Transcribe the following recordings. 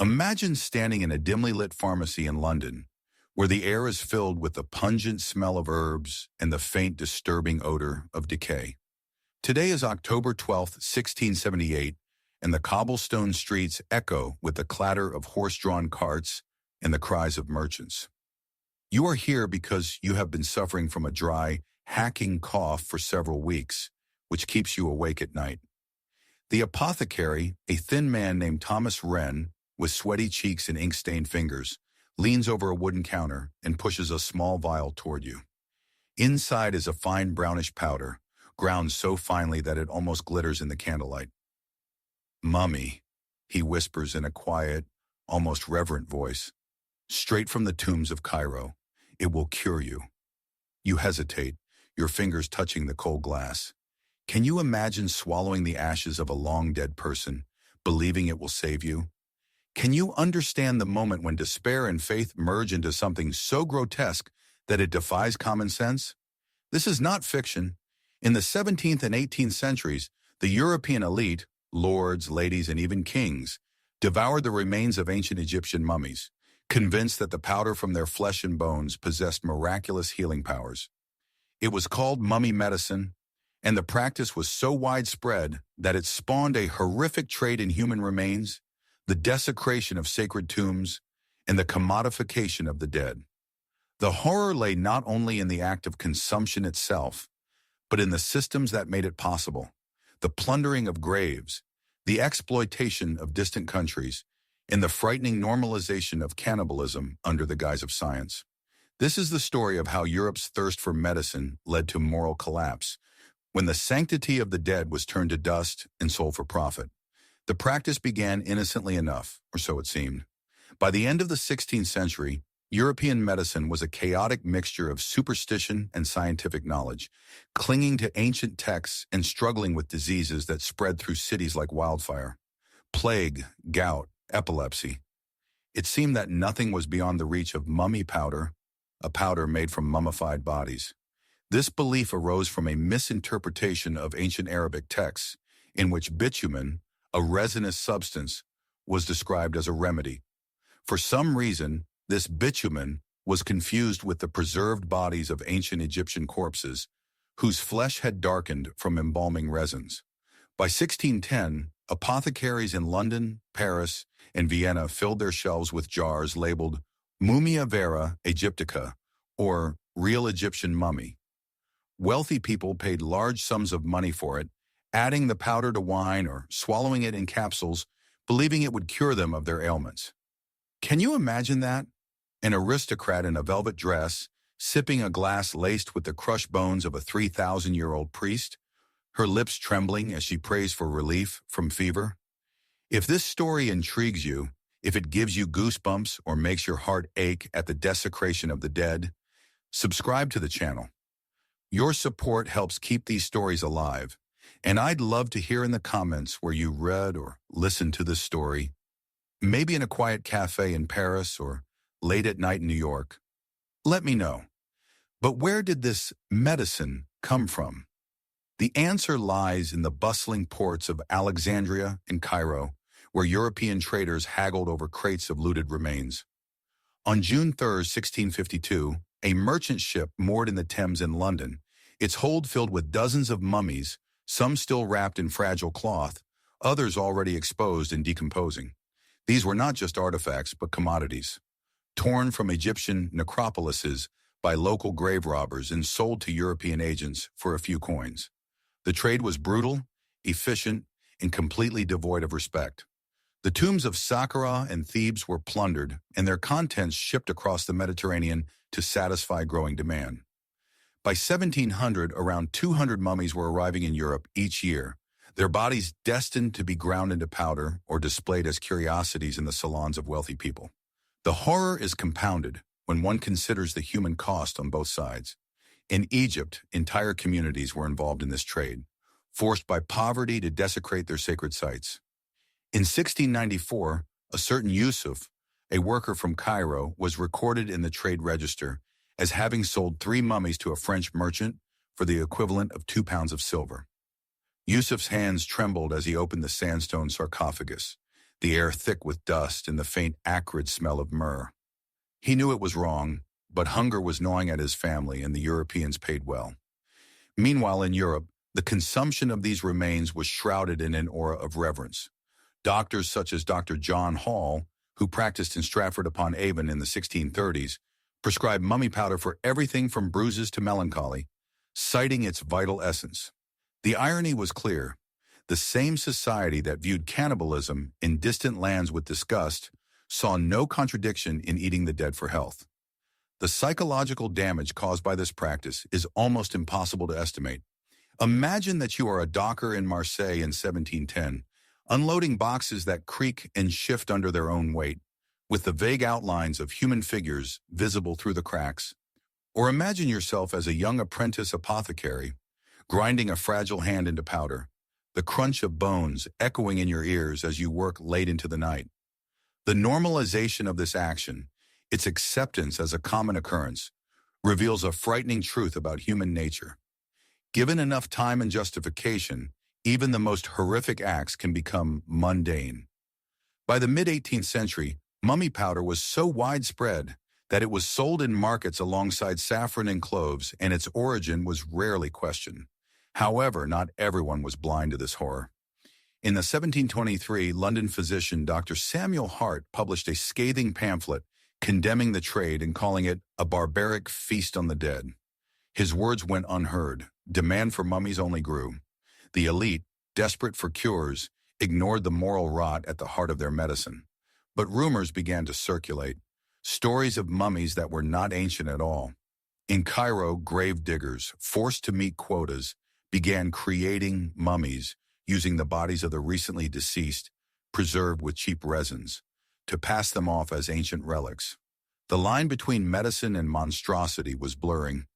Imagine standing in a dimly lit pharmacy in London, where the air is filled with the pungent smell of herbs and the faint, disturbing odor of decay. Today is October 12th, 1678, and the cobblestone streets echo with the clatter of horse-drawn carts and the cries of merchants. You are here because you have been suffering from a dry, hacking cough for several weeks, which keeps you awake at night. The apothecary, a thin man named Thomas Wren, with sweaty cheeks and ink-stained fingers, leans over a wooden counter and pushes a small vial toward you. Inside is a fine brownish powder, ground so finely that it almost glitters in the candlelight. "Mummy," he whispers in a quiet, almost reverent voice, "straight from the tombs of Cairo. It will cure you." You hesitate, your fingers touching the cold glass. Can you imagine swallowing the ashes of a long-dead person, believing it will save you? Can you understand the moment when despair and faith merge into something so grotesque that it defies common sense? This is not fiction. In the 17th and 18th centuries, the European elite, lords, ladies, and even kings, devoured the remains of ancient Egyptian mummies, convinced that the powder from their flesh and bones possessed miraculous healing powers. It was called mummy medicine, and the practice was so widespread that it spawned a horrific trade in human remains, the desecration of sacred tombs, and the commodification of the dead. The horror lay not only in the act of consumption itself, but in the systems that made it possible: the plundering of graves, the exploitation of distant countries, and the frightening normalization of cannibalism under the guise of science. This is the story of how Europe's thirst for medicine led to moral collapse, when the sanctity of the dead was turned to dust and sold for profit. The practice began innocently enough, or so it seemed. By the end of the 16th century, European medicine was a chaotic mixture of superstition and scientific knowledge, clinging to ancient texts and struggling with diseases that spread through cities like wildfire. Plague, gout, epilepsy. It seemed that nothing was beyond the reach of mummy powder, a powder made from mummified bodies. This belief arose from a misinterpretation of ancient Arabic texts, in which bitumen, a resinous substance, was described as a remedy. For some reason, this bitumen was confused with the preserved bodies of ancient Egyptian corpses, whose flesh had darkened from embalming resins. By 1610, apothecaries in London, Paris, and Vienna filled their shelves with jars labeled Mumia Vera Egyptica, or real Egyptian mummy. Wealthy people paid large sums of money for it, adding the powder to wine or swallowing it in capsules, believing it would cure them of their ailments. Can you imagine that? An aristocrat in a velvet dress, sipping a glass laced with the crushed bones of a 3,000-year-old priest, her lips trembling as she prays for relief from fever? If this story intrigues you, if it gives you goosebumps or makes your heart ache at the desecration of the dead, subscribe to the channel. Your support helps keep these stories alive, and I'd love to hear in the comments where you read or listened to this story, maybe in a quiet cafe in Paris or late at night in New York. Let me know. But where did this medicine come from? The answer lies in the bustling ports of Alexandria and Cairo, where European traders haggled over crates of looted remains. On June 3, 1652, a merchant ship moored in the Thames in London, its hold filled with dozens of mummies, some still wrapped in fragile cloth, others already exposed and decomposing. These were not just artifacts, but commodities, torn from Egyptian necropolises by local grave robbers and sold to European agents for a few coins. The trade was brutal, efficient, and completely devoid of respect. The tombs of Saqqara and Thebes were plundered, and their contents shipped across the Mediterranean to satisfy growing demand. By 1700, around 200 mummies were arriving in Europe each year, their bodies destined to be ground into powder or displayed as curiosities in the salons of wealthy people. The horror is compounded when one considers the human cost on both sides. In Egypt, entire communities were involved in this trade, forced by poverty to desecrate their sacred sites. In 1694, a certain Yusuf, a worker from Cairo, was recorded in the trade register as having sold 3 mummies to a French merchant for the equivalent of 2 pounds of silver. Yusuf's hands trembled as he opened the sandstone sarcophagus. the air thick with dust and the faint acrid smell of myrrh. He knew it was wrong, but hunger was gnawing at his family and the Europeans paid well. Meanwhile, in Europe, the consumption of these remains was shrouded in an aura of reverence. Doctors such as Dr. John Hall, who practiced in Stratford-upon-Avon in the 1630s, prescribed mummy powder for everything from bruises to melancholy, citing its vital essence. The irony was clear. The same society that viewed cannibalism in distant lands with disgust saw no contradiction in eating the dead for health. The psychological damage caused by this practice is almost impossible to estimate. Imagine that you are a docker in Marseille in 1710, unloading boxes that creak and shift under their own weight, with the vague outlines of human figures visible through the cracks. Or imagine yourself as a young apprentice apothecary, grinding a fragile hand into powder, the crunch of bones echoing in your ears as you work late into the night. The normalization of this action, its acceptance as a common occurrence, reveals a frightening truth about human nature. Given enough time and justification, even the most horrific acts can become mundane. By the mid-18th century, mummy powder was so widespread that it was sold in markets alongside saffron and cloves, and its origin was rarely questioned. However, not everyone was blind to this horror. In the 1723, London physician Dr. Samuel Hart published a scathing pamphlet condemning the trade and calling it a barbaric feast on the dead. His words went unheard. Demand for mummies only grew. The elite, desperate for cures, ignored the moral rot at the heart of their medicine. But rumors began to circulate, stories of mummies that were not ancient at all. In Cairo, grave diggers, forced to meet quotas, began creating mummies using the bodies of the recently deceased, preserved with cheap resins, to pass them off as ancient relics. The line between medicine and monstrosity was blurring,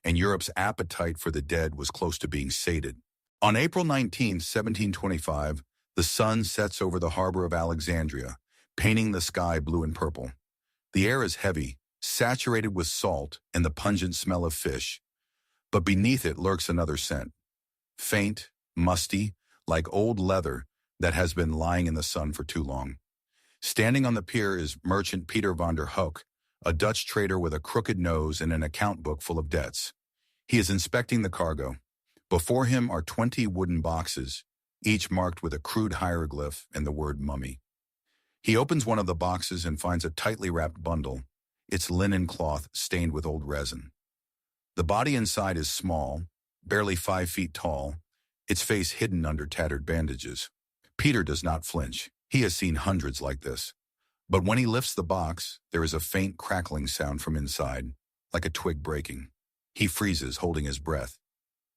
and Europe's appetite for the dead was close to being sated. On April 19, 1725, the sun sets over the harbor of Alexandria, painting the sky blue and purple. The air is heavy, saturated with salt and the pungent smell of fish, but beneath it lurks another scent. Faint, musty, like old leather that has been lying in the sun for too long. Standing on the pier is merchant Peter van der Hoek, a Dutch trader with a crooked nose and an account book full of debts. He is inspecting the cargo. Before him are 20 wooden boxes, each marked with a crude hieroglyph and the word mummy. He opens one of the boxes and finds a tightly wrapped bundle, its linen cloth stained with old resin. The body inside is small, barely 5 feet tall, its face hidden under tattered bandages. Peter does not flinch. He has seen hundreds like this. But when he lifts the box, there is a faint crackling sound from inside, like a twig breaking. He freezes, holding his breath.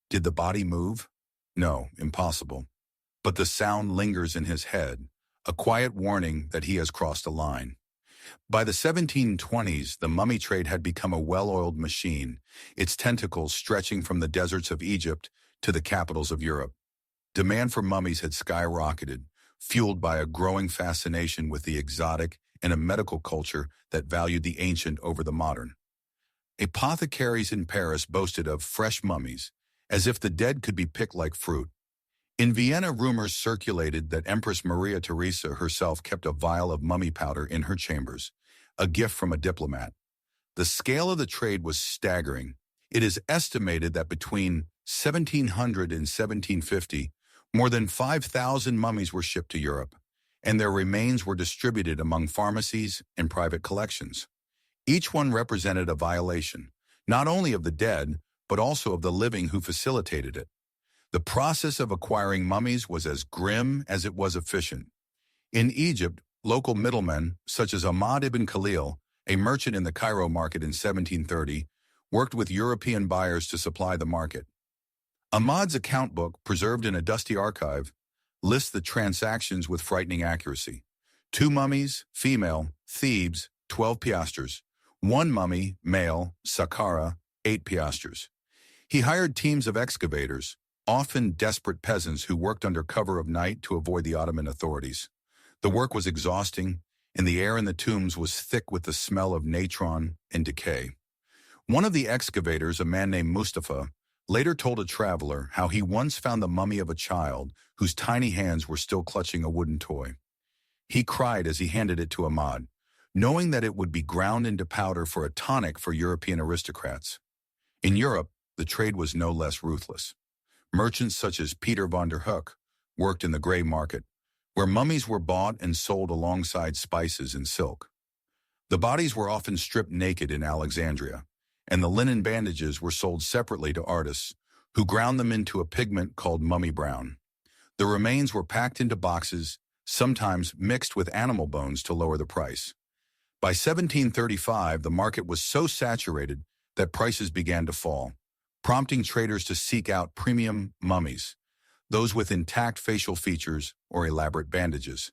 Did the body move? No, impossible. But the sound lingers in his head, a quiet warning that he has crossed a line. By the 1720s, the mummy trade had become a well-oiled machine, its tentacles stretching from the deserts of Egypt to the capitals of Europe. Demand for mummies had skyrocketed, fueled by a growing fascination with the exotic and a medical culture that valued the ancient over the modern. Apothecaries in Paris boasted of fresh mummies, as if the dead could be picked like fruit. In Vienna, rumors circulated that Empress Maria Theresa herself kept a vial of mummy powder in her chambers, a gift from a diplomat. The scale of the trade was staggering. It is estimated that between 1700 and 1750, more than 5,000 mummies were shipped to Europe, and their remains were distributed among pharmacies and private collections. Each one represented a violation, not only of the dead, but also of the living who facilitated it. The process of acquiring mummies was as grim as it was efficient. In Egypt, local middlemen, such as Ahmad ibn Khalil, a merchant in the Cairo market in 1730, worked with European buyers to supply the market. Ahmad's account book, preserved in a dusty archive, lists the transactions with frightening accuracy. 2 mummies, female, Thebes, 12 piastres. 1 mummy, male, Saqqara, 8 piastres. He hired teams of excavators, often desperate peasants who worked under cover of night to avoid the Ottoman authorities. The work was exhausting, and the air in the tombs was thick with the smell of natron and decay. One of the excavators, a man named Mustafa, later told a traveler how he once found the mummy of a child whose tiny hands were still clutching a wooden toy. He cried as he handed it to Ahmad, knowing that it would be ground into powder for a tonic for European aristocrats. In Europe, the trade was no less ruthless. Merchants such as Peter von der Hoek worked in the gray market, where mummies were bought and sold alongside spices and silk. The bodies were often stripped naked in Alexandria, and the linen bandages were sold separately to artists, who ground them into a pigment called mummy brown. The remains were packed into boxes, sometimes mixed with animal bones to lower the price. By 1735, the market was so saturated that prices began to fall, prompting traders to seek out premium mummies, those with intact facial features or elaborate bandages.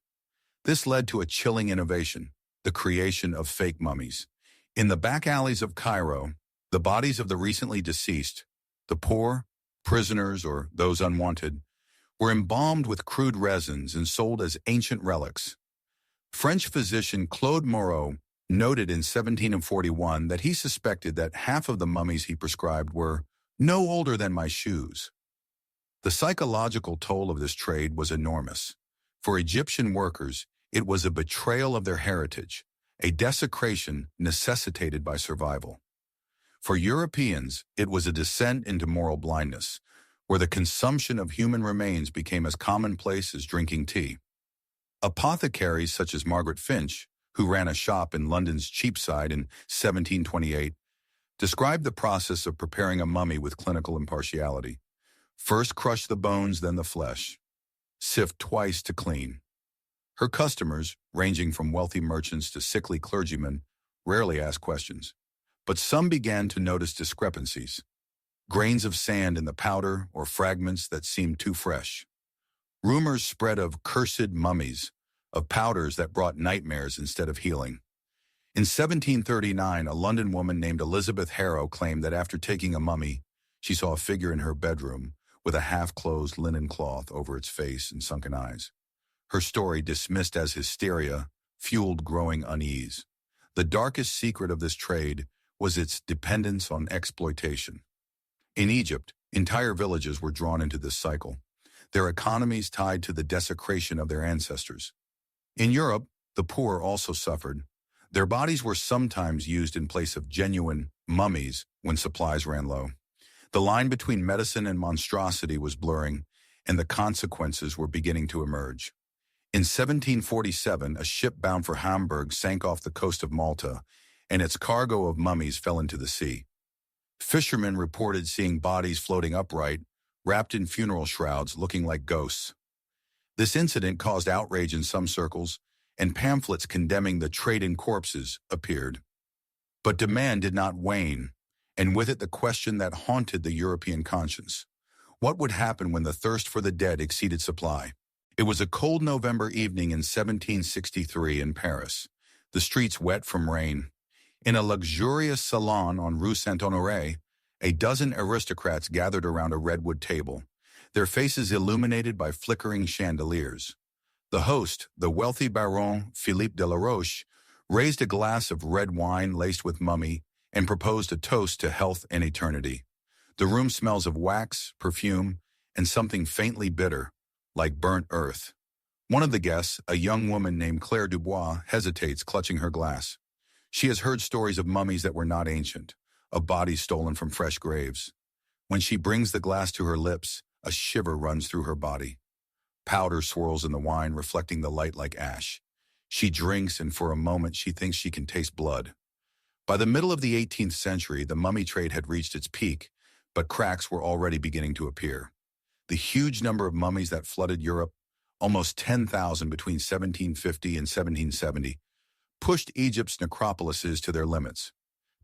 This led to a chilling innovation, the creation of fake mummies. In the back alleys of Cairo, the bodies of the recently deceased, the poor, prisoners, or those unwanted, were embalmed with crude resins and sold as ancient relics. French physician Claude Moreau noted in 1741 that he suspected that half of the mummies he prescribed were no older than my shoes. The psychological toll of this trade was enormous. For Egyptian workers, it was a betrayal of their heritage, a desecration necessitated by survival. For Europeans, it was a descent into moral blindness, where the consumption of human remains became as commonplace as drinking tea. Apothecaries such as Margaret Finch, who ran a shop in London's Cheapside in 1728, described the process of preparing a mummy with clinical impartiality. First crush the bones, then the flesh. Sift twice to clean. Her customers, ranging from wealthy merchants to sickly clergymen, rarely asked questions. But some began to notice discrepancies. Grains of sand in the powder or fragments that seemed too fresh. Rumors spread of cursed mummies, of powders that brought nightmares instead of healing. In 1739, a London woman named Elizabeth Harrow claimed that after taking a mummy, she saw a figure in her bedroom with a half-closed linen cloth over its face and sunken eyes. Her story, dismissed as hysteria, fueled growing unease. The darkest secret of this trade was its dependence on exploitation. In Egypt, entire villages were drawn into this cycle, their economies tied to the desecration of their ancestors. In Europe, the poor also suffered. Their bodies were sometimes used in place of genuine mummies when supplies ran low. The line between medicine and monstrosity was blurring, and the consequences were beginning to emerge. In 1747, a ship bound for Hamburg sank off the coast of Malta, and its cargo of mummies fell into the sea. Fishermen reported seeing bodies floating upright, wrapped in funeral shrouds looking like ghosts. This incident caused outrage in some circles, and pamphlets condemning the trade in corpses appeared. But demand did not wane, and with it the question that haunted the European conscience. What would happen when the thirst for the dead exceeded supply? It was a cold November evening in 1763 in Paris, the streets wet from rain. In a luxurious salon on Rue Saint-Honoré, a dozen aristocrats gathered around a redwood table, their faces illuminated by flickering chandeliers. The host, the wealthy Baron Philippe de la Roche, raised a glass of red wine laced with mummy and proposed a toast to health and eternity. The room smells of wax, perfume, and something faintly bitter, like burnt earth. One of the guests, a young woman named Claire Dubois, hesitates, clutching her glass. She has heard stories of mummies that were not ancient, of bodies stolen from fresh graves. When she brings the glass to her lips, a shiver runs through her body. Powder swirls in the wine, reflecting the light like ash. She drinks, and for a moment she thinks she can taste blood. By the middle of the 18th century, the mummy trade had reached its peak, but cracks were already beginning to appear. The huge number of mummies that flooded Europe, almost 10,000 between 1750 and 1770, pushed Egypt's necropolises to their limits.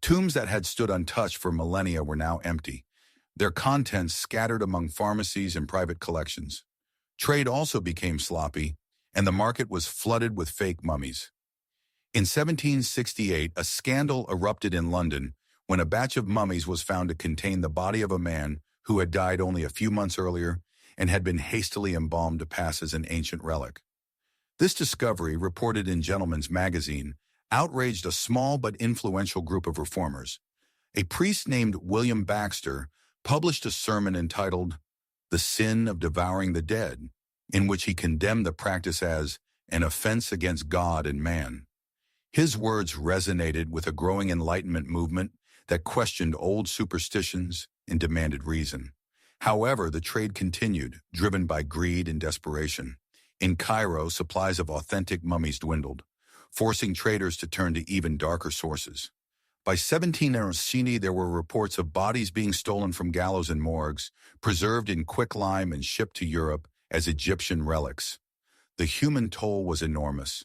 Tombs that had stood untouched for millennia were now empty, their contents scattered among pharmacies and private collections. Trade also became sloppy, and the market was flooded with fake mummies. In 1768, a scandal erupted in London when a batch of mummies was found to contain the body of a man who had died only a few months earlier and had been hastily embalmed to pass as an ancient relic. This discovery, reported in Gentleman's Magazine, outraged a small but influential group of reformers. A priest named William Baxter published a sermon entitled "The Sin of Devouring the Dead," in which he condemned the practice as an offense against God and man. His words resonated with a growing Enlightenment movement that questioned old superstitions and demanded reason. However, the trade continued, driven by greed and desperation. In Cairo, supplies of authentic mummies dwindled, forcing traders to turn to even darker sources. By 1790, there were reports of bodies being stolen from gallows and morgues, preserved in quicklime and shipped to Europe as Egyptian relics. The human toll was enormous.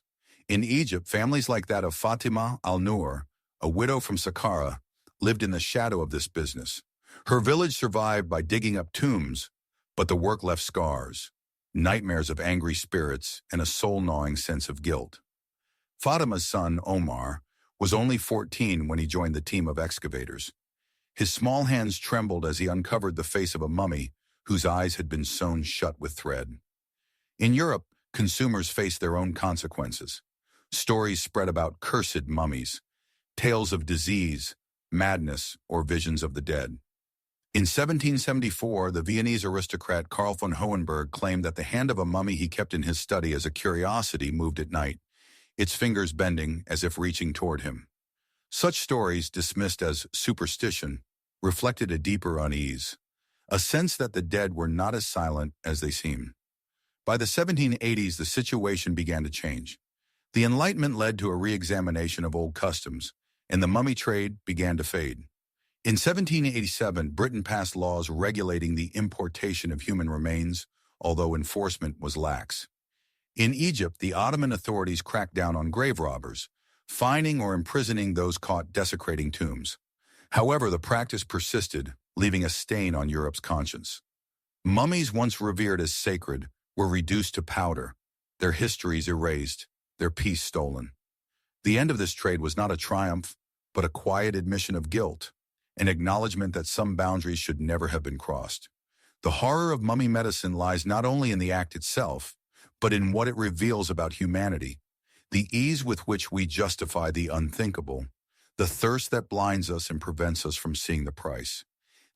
In Egypt, families like that of Fatima al-Nur, a widow from Saqqara, lived in the shadow of this business. Her village survived by digging up tombs, but the work left scars, nightmares of angry spirits, and a soul-gnawing sense of guilt. Fatima's son, Omar, was only 14 when he joined the team of excavators. His small hands trembled as he uncovered the face of a mummy whose eyes had been sewn shut with thread. In Europe, consumers faced their own consequences. Stories spread about cursed mummies, tales of disease, madness, or visions of the dead. In 1774, the Viennese aristocrat Karl von Hohenberg claimed that the hand of a mummy he kept in his study as a curiosity moved at night, its fingers bending as if reaching toward him. Such stories, dismissed as superstition, reflected a deeper unease, a sense that the dead were not as silent as they seemed. By the 1780s, the situation began to change. The Enlightenment led to a re-examination of old customs, and the mummy trade began to fade. In 1787, Britain passed laws regulating the importation of human remains, although enforcement was lax. In Egypt, the Ottoman authorities cracked down on grave robbers, fining or imprisoning those caught desecrating tombs. However, the practice persisted, leaving a stain on Europe's conscience. Mummies once revered as sacred were reduced to powder, their histories erased, their peace stolen. The end of this trade was not a triumph, but a quiet admission of guilt, an acknowledgement that some boundaries should never have been crossed. The horror of mummy medicine lies not only in the act itself, but in what it reveals about humanity, the ease with which we justify the unthinkable, the thirst that blinds us and prevents us from seeing the price.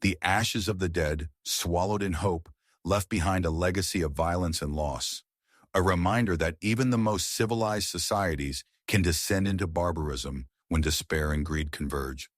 The ashes of the dead, swallowed in hope, left behind a legacy of violence and loss, a reminder that even the most civilized societies can descend into barbarism when despair and greed converge.